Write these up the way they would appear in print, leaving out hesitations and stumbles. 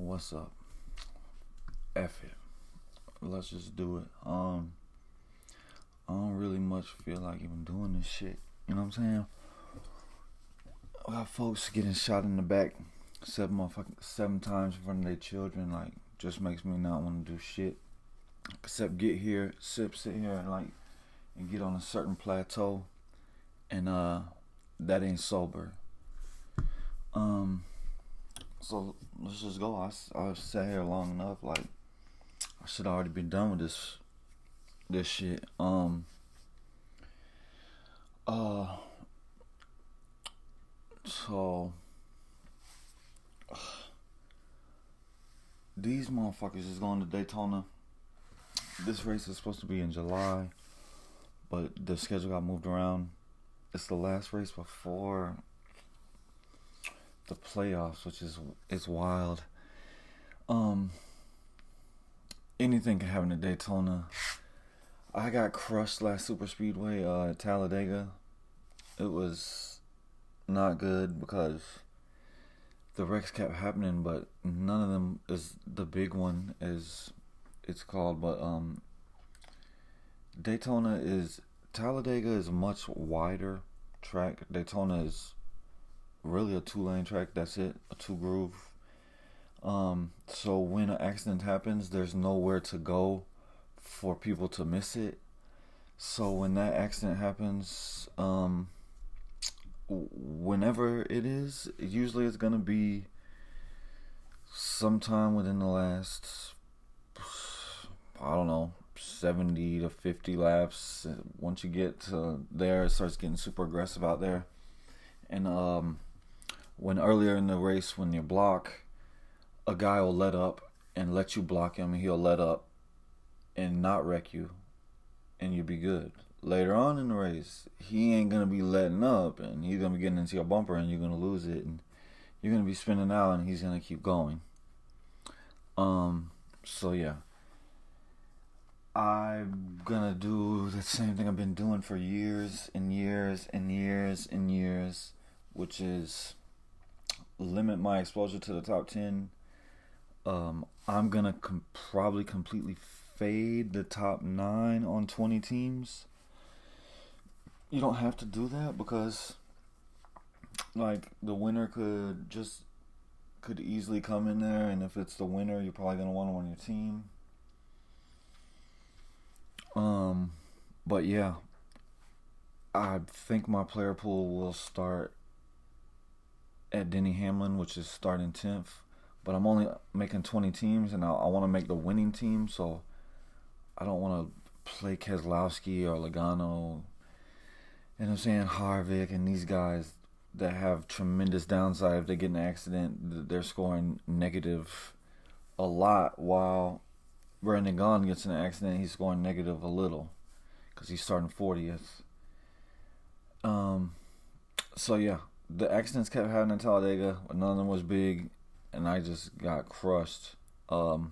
What's up? F it. Let's just do it. I don't really much feel like even doing this shit. You know what I'm saying? I got folks getting shot in the back seven times in front of their children. Like, just makes me not want to do shit except get here, sit here, and get on a certain plateau, and that ain't sober. So let's just go. I sat here long enough. Like, I should already be done with this shit. So these motherfuckers is going to Daytona. This race is supposed to be in July, but the schedule got moved around. It's the last race before the playoffs, which is wild. Anything can happen at Daytona. I got crushed last super speedway at Talladega. It was not good because the wrecks kept happening, but none of them is the big one, as it's called. But Talladega is a much wider track. Daytona is really a 2-lane track. That's it, a 2-groove. So when an accident happens, there's nowhere to go for people to miss it. So when that accident happens, whenever it is, usually it's gonna be sometime within the last, I don't know, 70 to 50 laps. Once you get to there, it starts getting super aggressive out there. And when earlier in the race, when you block, a guy will let up and let you block him, and he'll let up and not wreck you, and you'll be good. Later on in the race, he ain't gonna be letting up, and he's gonna be getting into your bumper, and you're gonna lose it, and you're gonna be spinning out, and he's gonna keep going. So yeah, I'm gonna do the same thing I've been doing for years and years and years and years, which is limit my exposure to the top 10. I'm gonna probably completely fade the top 9 on 20 teams. You don't have to do that because, like, the winner could easily come in there, and if it's the winner, you're probably gonna want him on your team. But yeah, I think my player pool will start at Denny Hamlin, which is starting 10th. But I'm only making 20 teams, and I want to make the winning team, so I don't want to play Keselowski or Logano, and I'm saying Harvick and these guys that have tremendous downside. If they get in an accident, they're scoring negative a lot, while Brandon Gaughan gets in an accident, he's scoring negative a little because he's starting 40th. So yeah, the accidents kept happening in Talladega, but none of them was big, and I just got crushed. So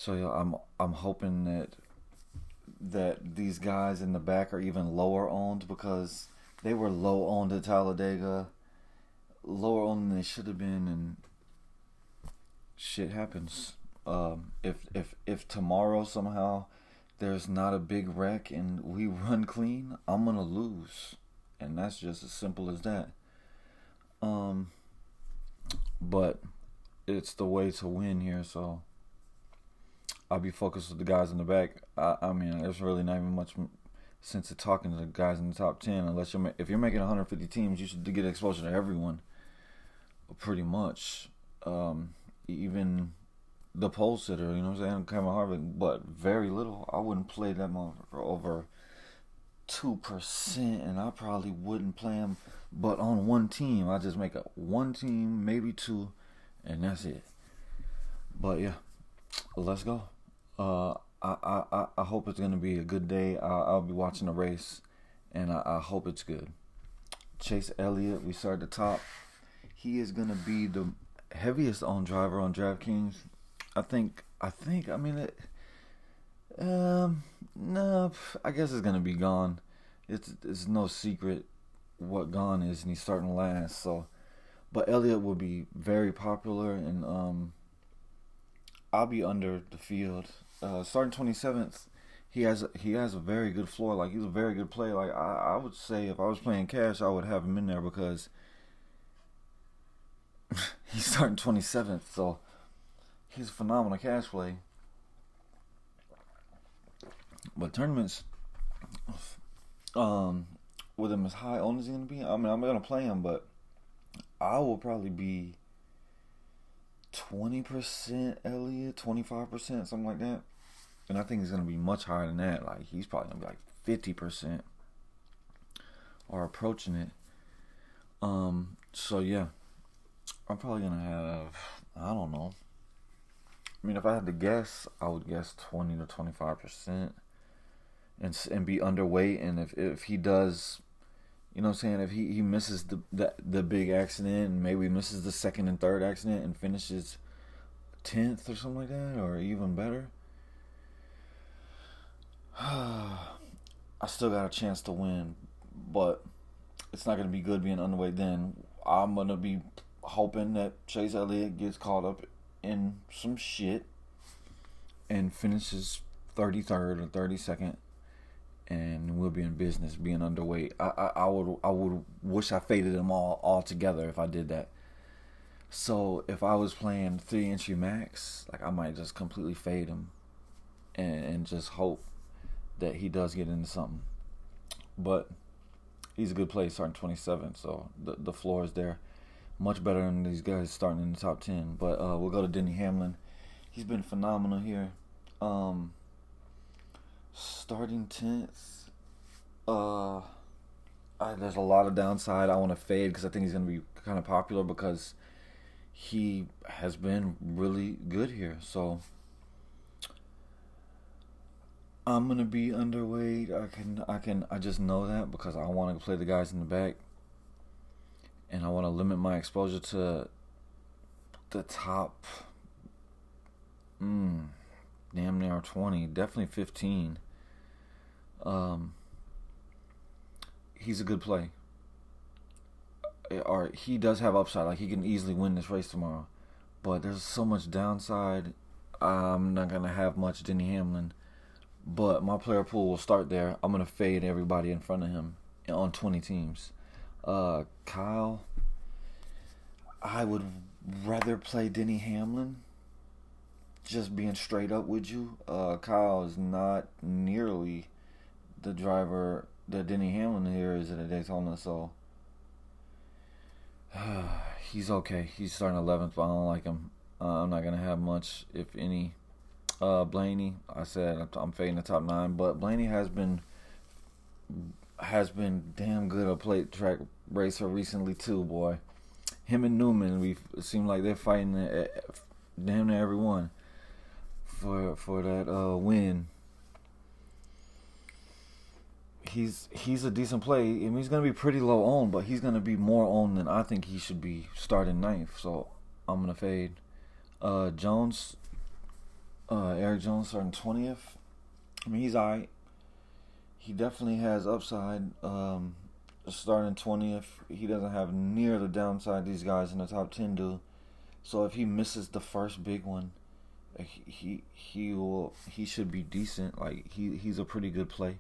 yeah, I'm hoping that these guys in the back are even lower owned, because they were low owned at Talladega, lower owned than they should have been, and shit happens. If tomorrow somehow there's not a big wreck and we run clean, I'm gonna lose, and that's just as simple as that. But it's the way to win here, so I'll be focused with the guys in the back. I mean, there's really not even much sense of talking to the guys in the top 10 unless if you're making 150 teams, you should get exposure to everyone, pretty much. Even the pole sitter, you know what I'm saying, Cameron Harvick, but very little. I wouldn't play that motherfucker over 2%, and I probably wouldn't play him but on one team. I just make up one team, maybe 2, and that's it. But yeah, let's go. I hope it's gonna be a good day. I'll be watching the race, and I hope it's good. Chase Elliott, we start at the top. He is gonna be the heaviest owned driver on DraftKings. I mean, no, I guess it's gonna be Gaughan. It's no secret what Gaughan is, and he's starting last. So, but Elliott will be very popular, and I'll be under the field. Starting 27th, he has a very good floor. Like, he's a very good player. Like, I would say if I was playing cash, I would have him in there because he's starting 27th. So he's a phenomenal cash play. But tournaments, with him as high owned as he's gonna be, I mean, I'm gonna play him, but I will probably be 20% Elliott, 25%, something like that. And I think he's gonna be much higher than that. Like, he's probably gonna be like 50% or approaching it. So yeah, I'm probably gonna have, I don't know. I mean, if I had to guess, I would guess 20 to 25%, and be underweight. And if he does, you know what I'm saying, if he misses the big accident, and maybe misses the second and third accident and finishes 10th or something like that, or even better, I still got a chance to win. But it's not going to be good being underweight then. I'm going to be hoping that Chase Elliott gets caught up in some shit and finishes 33rd or 32nd, and we'll be in business being underweight. I would wish I faded them all together if I did that. So if I was playing 3 entry max, like, I might just completely fade him and just hope that he does get into something. But he's a good player starting 27th, so the floor is there. Much better than these guys starting in the top 10. But we'll go to Denny Hamlin. He's been phenomenal here. Starting 10th. There's a lot of downside. I want to fade because I think he's going to be kind of popular because he has been really good here. So I'm going to be underweight. I just know that because I want to play the guys in the back. And I want to limit my exposure to the top, damn near 20, definitely 15. He's a good play. Or he does have upside. Like, he can easily win this race tomorrow. But there's so much downside. I'm not going to have much Denny Hamlin. But my player pool will start there. I'm going to fade everybody in front of him on 20 teams. Kyle, I would rather play Denny Hamlin. Just being straight up with you, Kyle is not nearly the driver that Denny Hamlin here is at Daytona, so he's okay. He's starting 11th, but I don't like him. I'm not gonna have much, if any. Blaney, I said I'm fading the top 9, but Blaney has been damn good a plate track racer recently too, boy. Him and Newman, we seem like they're fighting damn near everyone for that win. He's a decent play. I mean, he's gonna be pretty low owned, but he's gonna be more owned than I think he should be starting 9th. So I'm gonna fade. Jones, Eric Jones starting 20th. I mean, he's alright. He definitely has upside. Starting 20th, he doesn't have near the downside these guys in the top 10 do. So if he misses the first big one, he should be decent. Like, he's a pretty good play.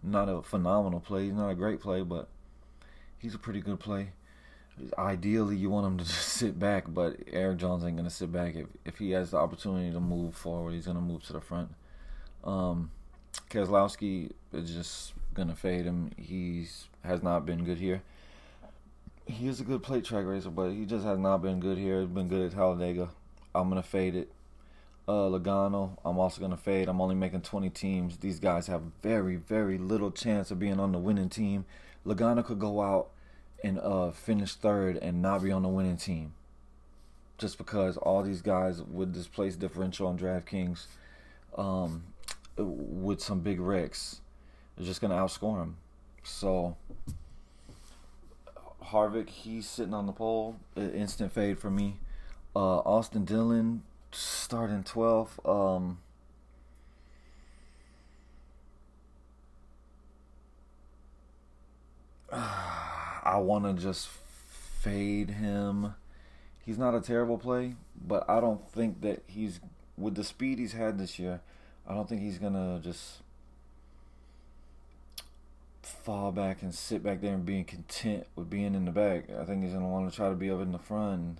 Not a phenomenal play. He's not a great play, but he's a pretty good play. Ideally, you want him to just sit back, but Eric Jones ain't gonna sit back. If he has the opportunity to move forward, he's gonna move to the front. Keselowski is just gonna fade him. Has not been good here. He is a good plate track racer, but he just has not been good here. He's been good at Talladega. I'm gonna fade it. Logano, I'm also gonna fade. I'm only making 20 teams. These guys have very, very little chance of being on the winning team. Logano could go out and finish 3rd and not be on the winning team, just because all these guys with this place differential on DraftKings, with some big wrecks, are just gonna outscore him. So Harvick, he's sitting on the pole. Instant fade for me. Austin Dillon starting 12th. I want to just fade him. He's not a terrible play, but I don't think that he's with the speed he's had this year, I don't think he's gonna just fall back and sit back there and being content with being in the back. I think he's gonna want to try to be up in the front.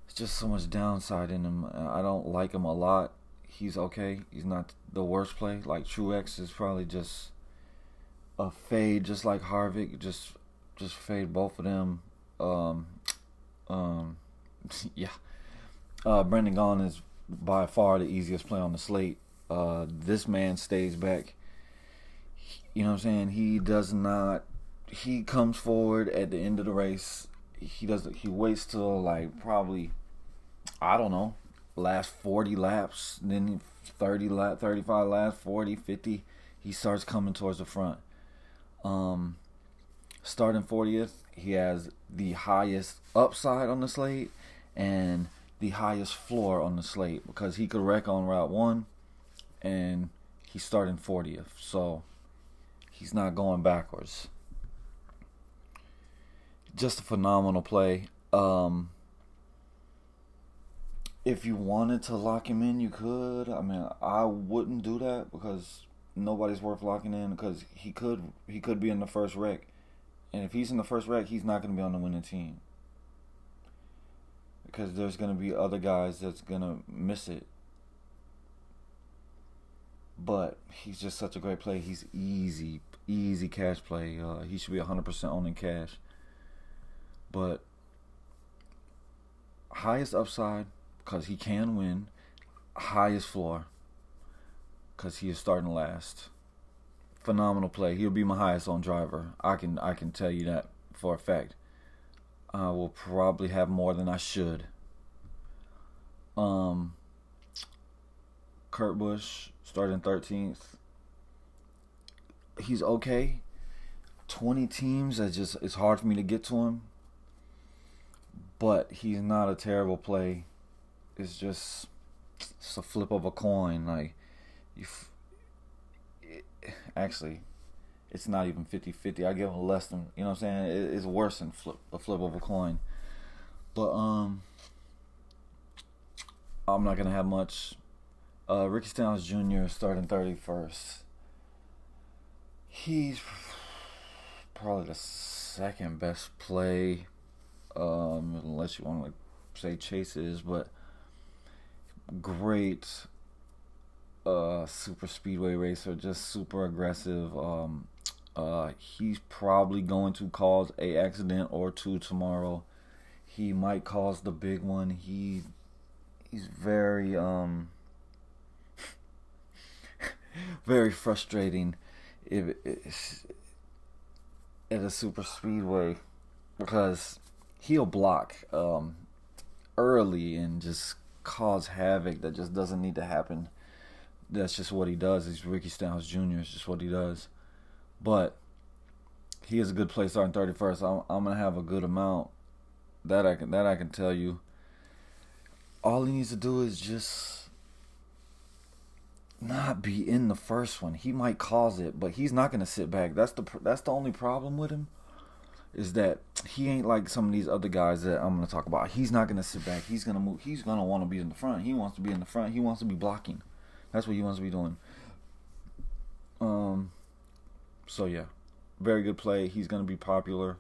It's just so much downside in him. I don't like him a lot. He's okay. He's not the worst play. Like Truex is probably just a fade, just like Harvick. Just fade both of them. Yeah. Brendan Gaughan is by far the easiest play on the slate. This man stays back. You know what I'm saying? He does not. He comes forward at the end of the race. He waits till like probably, I don't know, last 40 laps, then 35 laps, 40, 50. He starts coming towards the front. Starting 40th, he has the highest upside on the slate and the highest floor on the slate because he could wreck on Route 1 and he's starting 40th. So he's not going backwards. Just a phenomenal play. If you wanted to lock him in, you could. I mean, I wouldn't do that because nobody's worth locking in because he could be in the first wreck. And if he's in the first wreck, he's not going to be on the winning team. Because there's going to be other guys that's going to miss it. But he's just such a great play. He's easy cash play. He should be 100% owning cash. But highest upside because he can win. Highest floor because he is starting last. Phenomenal play. He'll be my highest owned driver. I can tell you that for a fact. I will probably have more than I should. Kurt Busch starting 13th. He's okay. 20 teams. It's hard for me to get to him. But he's not a terrible play. It's a flip of a coin. Like actually, it's not even 50-50. I give him less than, you know what I'm saying? It's worse than a flip of a coin. But I'm not gonna have much. Ricky Stiles Jr. starting 31st. He's probably the second best play, unless you want to say Chase is, but great super speedway racer, just super aggressive. He's probably going to cause a accident or two tomorrow. He might cause the big one. He's very very frustrating if at a super speedway because he'll block early and just cause havoc that just doesn't need to happen. That's just what he does. He's Ricky Stiles Jr. It's just what he does. But he is a good play starting 31st. I'm gonna have a good amount. That I can tell you. All he needs to do is just not be in the first one. He might cause it, but he's not gonna sit back. That's the only problem with him. Is that he ain't like some of these other guys that I'm gonna talk about. He's not gonna sit back. He's gonna move. He's gonna want to be in the front. He wants to be in the front. He wants to be blocking. That's what he wants to be doing. So yeah, very good play. He's gonna be popular.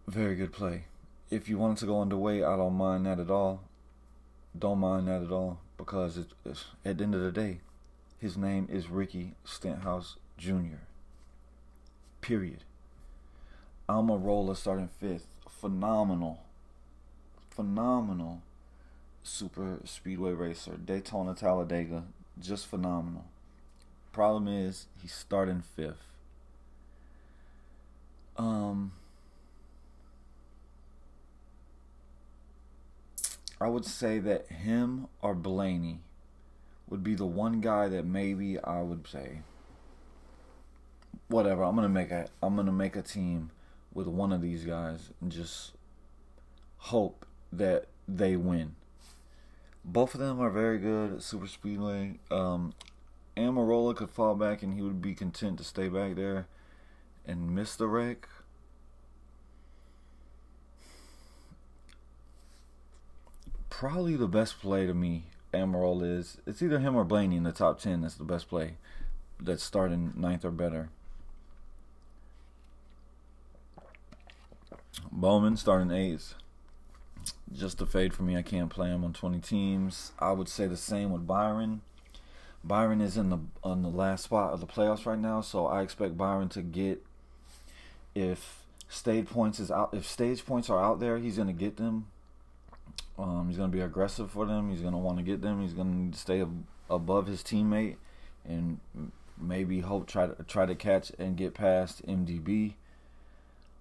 Very good play. If you wanted to go underweight, I don't mind that at all. Don't mind that at all because it's at the end of the day, his name is Ricky Stenhouse Jr. Period. Almirola starting 5th. Phenomenal super speedway racer. Daytona, Talladega, just phenomenal. Problem is, he's starting 5th. I would say that him or Blaney would be the one guy that maybe I would say, whatever, I'm gonna make a team with one of these guys and just hope that they win. Both of them are very good at super speedway. Almirola could fall back and he would be content to stay back there and miss the wreck. probably the best play to me, Amaral, is it's either him or Blaney in the top 10 that's the best play. That's starting ninth or better. Bowman starting eighth. Just a fade for me. I can't play him on 20 teams. I would say the same with Byron. Byron is on the last spot of the playoffs right now, so I expect Byron to get, if stage points are out there, he's gonna get them. He's gonna be aggressive for them. He's gonna want to get them. He's gonna stay above his teammate and maybe try to catch and get past MDB.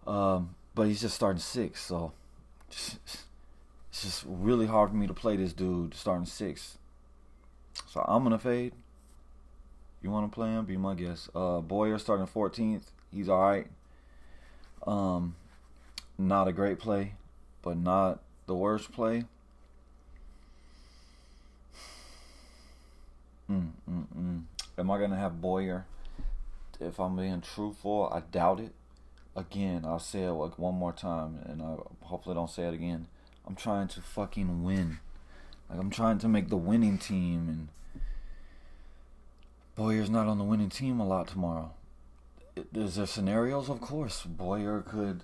But he's just starting sixth, so it's just really hard for me to play this dude starting sixth. So I'm gonna fade. You want to play him? Be my guest. Boyer starting 14th. He's all right. Not a great play, but not the worst play. Am I gonna have Boyer? If I'm being truthful, I doubt it. Again, I'll say it like one more time, and I hopefully don't say it again. I'm trying to fucking win. Like, I'm trying to make the winning team, and Boyer's not on the winning team a lot tomorrow. Is there scenarios? Of course. Boyer could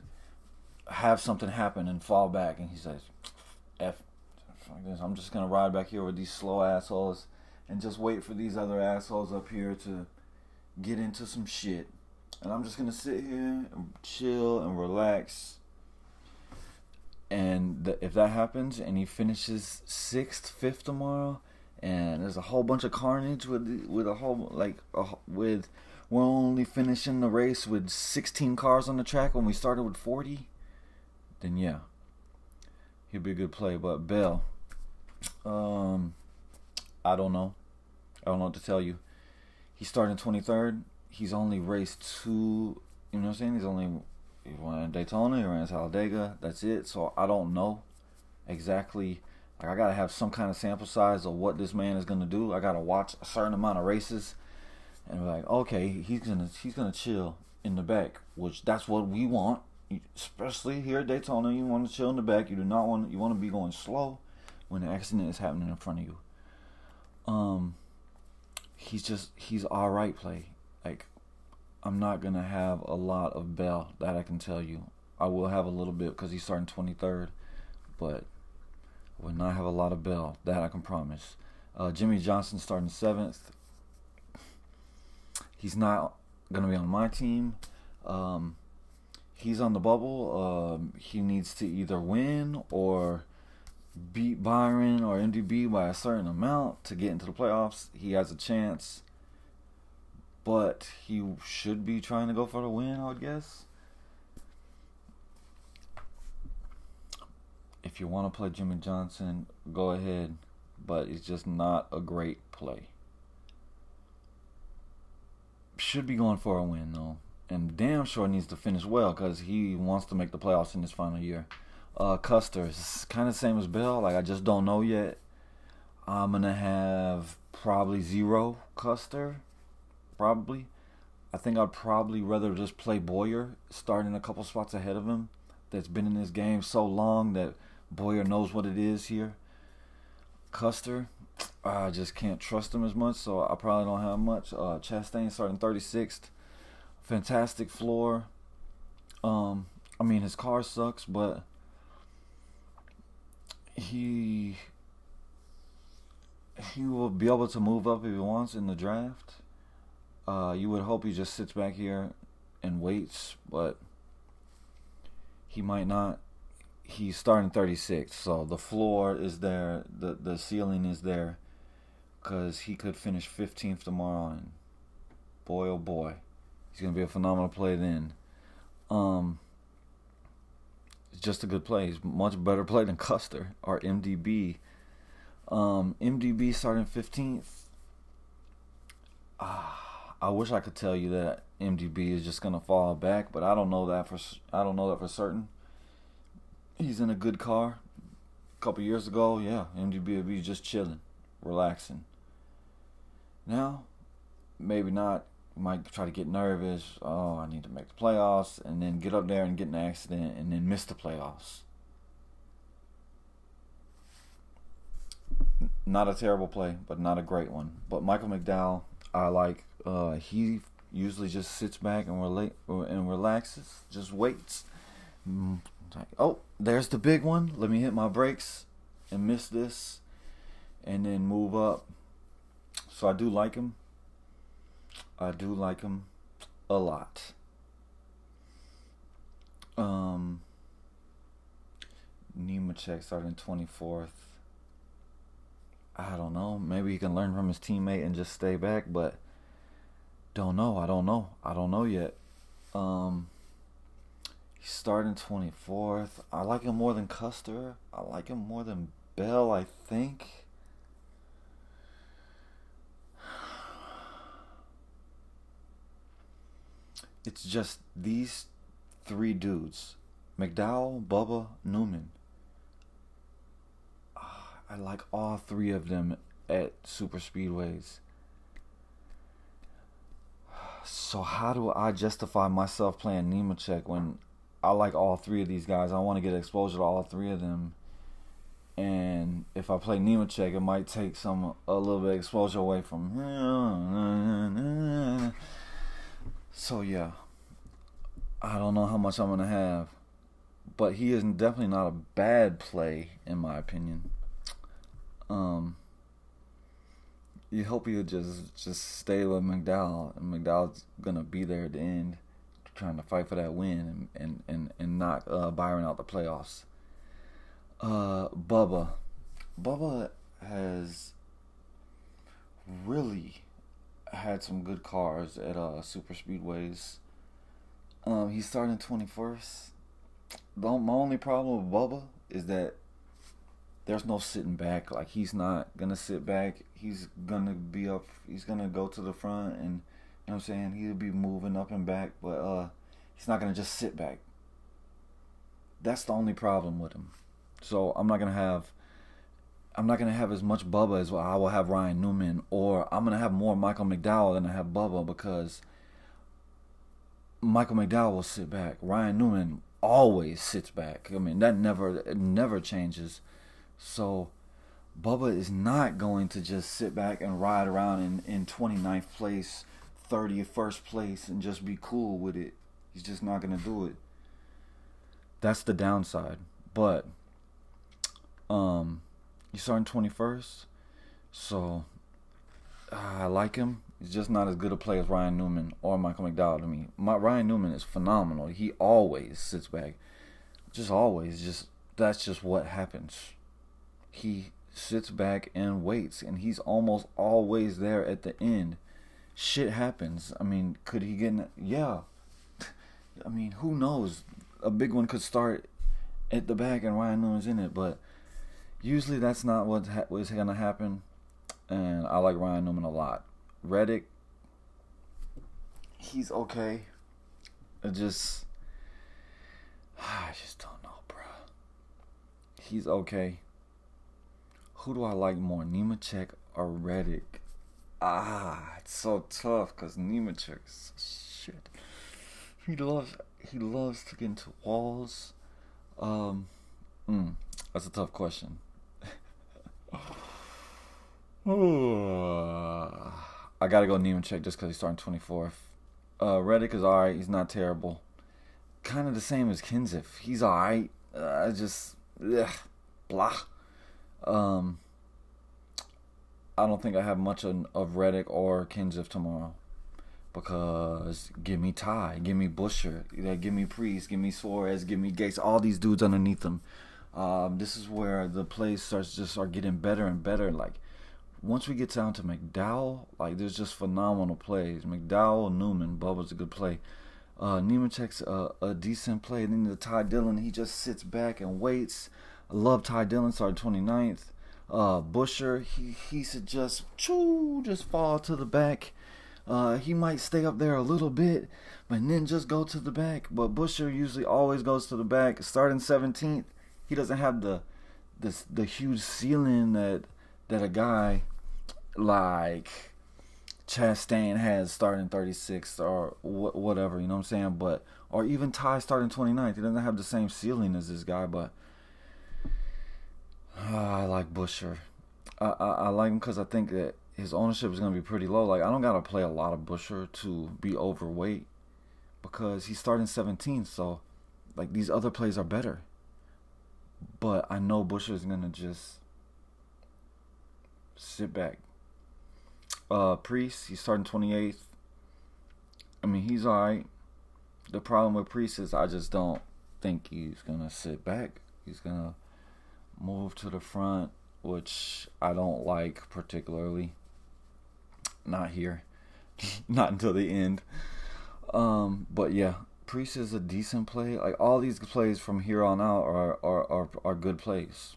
have something happen and fall back, and he says, F this. I'm just going to ride back here with these slow assholes and just wait for these other assholes up here to get into some shit. And I'm just going to sit here and chill and relax. And if that happens and he finishes 6th, 5th tomorrow, and there's a whole bunch of carnage with we're only finishing the race with 16 cars on the track when we started with 40, then yeah, he'll be a good play. But Bell, I don't know what to tell you. He's starting 23rd. He's only raced 2. You know what I'm saying? He ran Daytona, he ran Talladega. That's it. So I don't know exactly. Like, I gotta have some kind of sample size of what this man is gonna do. I gotta watch a certain amount of races and be like, okay, he's gonna chill in the back, which that's what we want. Especially here at Daytona, you want to chill in the back. You want to be going slow when the accident is happening in front of you. He's all right play. Like, I'm not gonna have a lot of Bell, that I can tell you. I will have a little bit because he's starting 23rd, but I will not have a lot of Bell, that I can promise. Jimmy Johnson starting 7th. He's not gonna be on my team. He's on the bubble. He needs to either win or beat Byron or MDB by a certain amount to get into the playoffs. He has a chance, but he should be trying to go for the win, I would guess. If you want to play Jimmy Johnson, go ahead, but it's just not a great play. Should be going for a win, though, and damn sure needs to finish well because he wants to make the playoffs in his final year. Custer is kind of the same as Bell. Like, I just don't know yet. I'm going to have probably 0 Custer. Probably. I think I'd probably rather just play Boyer, starting a couple spots ahead of him. That's been in this game so long that Boyer knows what it is here. Custer, I just can't trust him as much, so I probably don't have much. Chastain starting 36th. Fantastic floor. I mean, his car sucks, but he will be able to move up if he wants in the draft. You would hope he just sits back here and waits, but he might not. He's starting 36th, so the floor is there, the ceiling is there, because he could finish 15th tomorrow, and boy, oh boy, he's going to be a phenomenal play then. It's just a good play. He's much better play than Custer or MDB. MDB starting 15th. I wish I could tell you that MDB is just gonna fall back, but I don't know that for certain. He's in a good car. A couple years ago, yeah, MDB would be just chilling, relaxing. Now, maybe not. You might try to get nervous. Oh, I need to make the playoffs, and then get up there and get in an accident, and then miss the playoffs. Not a terrible play, but not a great one. But Michael McDowell, I like. He usually just sits back and relaxes, just waits. Like, oh, there's the big one. Let me hit my brakes and miss this, and then move up. So I do like him. I do like him a lot. Nemechek starting 24th. I don't know. Maybe he can learn from his teammate and just stay back, but don't know. I don't know yet. He's starting 24th. I like him more than Custer. I like him more than Bell, I think. It's just these three dudes. McDowell, Bubba, Newman. I like all three of them at super speedways. So how do I justify myself playing Nemechek when I like all three of these guys? I want to get exposure to all three of them. And if I play Nemechek, it might take a little bit of exposure away from him. So yeah, I don't know how much I'm gonna have, but he is definitely not a bad play in my opinion. You hope he'll just stay with McDowell, and McDowell's gonna be there at the end, trying to fight for that win and knock Byron out the playoffs. Bubba has really had some good cars at super speedways. He's starting 21st. My only problem with Bubba is that there's no sitting back. Like, he's not gonna sit back. He's gonna be up. He's gonna go to the front, and you know what I'm saying, he'll be moving up and back, but he's not gonna just sit back. That's the only problem with him. So I'm not gonna have as much Bubba as I will have Ryan Newman, or I'm gonna have more Michael McDowell than I have Bubba, because Michael McDowell will sit back. Ryan Newman always sits back. I mean, that never changes. So Bubba is not going to just sit back and ride around in 29th place, 31st place, and just be cool with it. He's just not going to do it. That's the downside. But he's starting 21st, so I like him. He's just not as good a play as Ryan Newman or Michael McDowell to me. Ryan Newman is phenomenal. He always sits back. That's just what happens. He sits back and waits, and he's almost always there at the end. Shit happens. I mean, could he get in? Yeah. I mean, who knows? A big one could start at the back and Ryan Newman's in it, but usually that's not what's going to happen, and I like Ryan Newman a lot. Reddick, he's okay. I just don't know, bro. He's okay. Who do I like more, Nemechek or Reddick? It's so tough because Nemechek is shit. He loves to get into walls. That's a tough question. I gotta go Nemechek just because he's starting 24th. Reddick is alright. He's not terrible. Kind of the same as Kenseth. He's alright. Blah. I don't think I have much of Reddick or Kenseth tomorrow, because give me Ty, give me Buscher, give me Priest, give me Suarez, give me Gates, all these dudes underneath them. This is where the plays start getting better and better. Like, once we get down to McDowell, like, there's just phenomenal plays. McDowell, Newman, Bubba's a good play. Nemechek's a decent play. And then the Ty Dillon, he just sits back and waits. I love Ty Dillon, started 29th. Buscher, he should just fall to the back. He might stay up there a little bit, but then just go to the back. But Buscher usually always goes to the back. Starting 17th, he doesn't have the huge ceiling that a guy like Chastain has starting 36th or whatever, you know what I'm saying? But, or even Ty starting 29th, he doesn't have the same ceiling as this guy. But I like Buscher. I like him because I think that his ownership is gonna be pretty low. Like I don't gotta play a lot of Busher to be overweight because he's starting 17. So like these other plays are better. But I know Busher is gonna just sit back. Priest, he's starting 28th. I mean, he's alright. The problem with Priest is I just don't think he's gonna sit back. He's gonna move to the front, which I don't like particularly. Not here. Not until the end. But yeah, Priest is a decent play. Like all these plays from here on out are good plays.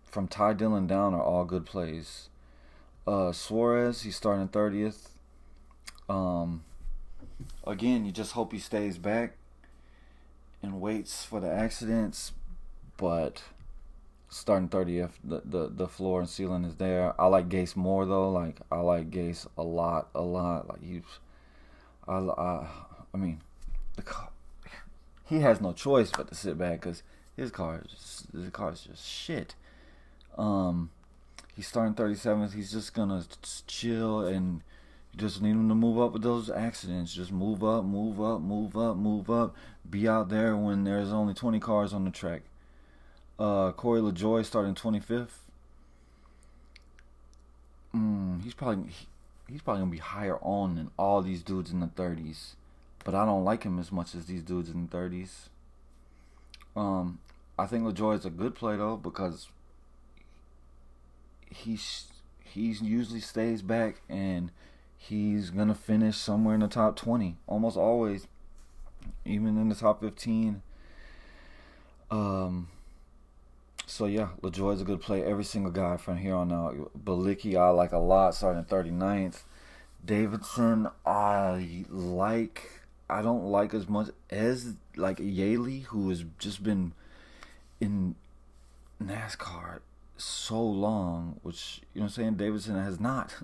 From Ty Dillon down are all good plays. Suarez, he's starting 30th. Again, you just hope he stays back and waits for the accidents, but starting 30th, the floor and ceiling is there. I like Gase more though. Like I like Gase a lot. Like I mean, he has no choice but to sit back because his car is just shit. He's starting 37th. He's just gonna chill, and you just need him to move up with those accidents. Just move up. Be out there when there's only 20 cars on the track. Corey Lejoy starting 25th. He's probably gonna be higher on than all these dudes in the 30s, but I don't like him as much as these dudes in the 30s. I think Lejoy is a good play though because he usually stays back and he's gonna finish somewhere in the top 20 almost always, even in the top 15. So yeah, LaJoy is a good play. Every single guy from here on out. Balicki I like a lot, starting 39th. Davidson I don't like as much as like Yaley, who has just been in NASCAR so long, which you know what I'm saying, Davidson has not.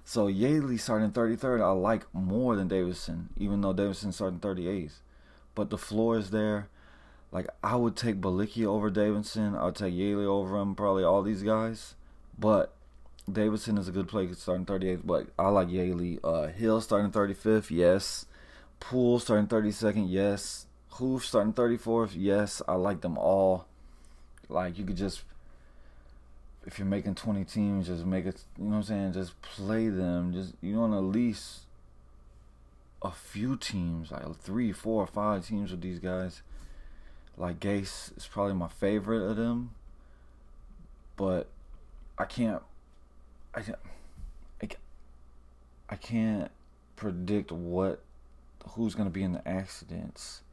So Yaley starting 33rd I like more than Davidson, even though Davidson starting 38th. But the floor is there. Like, I would take Balicki over Davidson. I would take Yaley over him, probably all these guys. But Davidson is a good play starting 38th. But I like Yaley. Hill starting 35th, yes. Poole starting 32nd, yes. Hoof starting 34th, yes. I like them all. Like, you could just, if you're making 20 teams, just make it, you know what I'm saying? Just play them. Just, you want at least a few teams, like 3, 4, 5 teams with these guys. Like Gase is probably my favorite of them, but I can't predict who's gonna be in the accidents.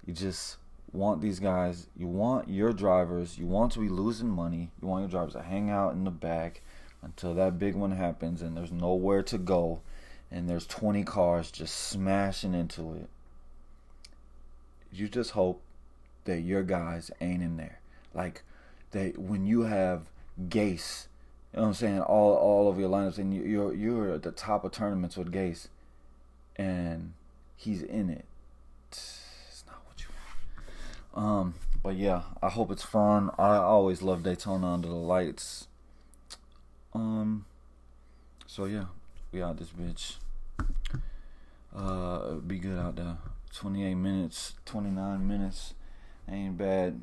You just want these guys. You want your drivers. You want to be losing money. You want your drivers to hang out in the back until that big one happens, and there's nowhere to go, and there's 20 cars just smashing into it. You just hope that your guys ain't in there. Like, that when you have Gase, you know what I'm saying, all over your lineups, and you're at the top of tournaments with Gase, and he's in it. It's not what you want. But yeah, I hope it's fun. I always love Daytona under the lights. So yeah, we out this bitch. Be good out there. 28 minutes, 29 minutes. Ain't bad.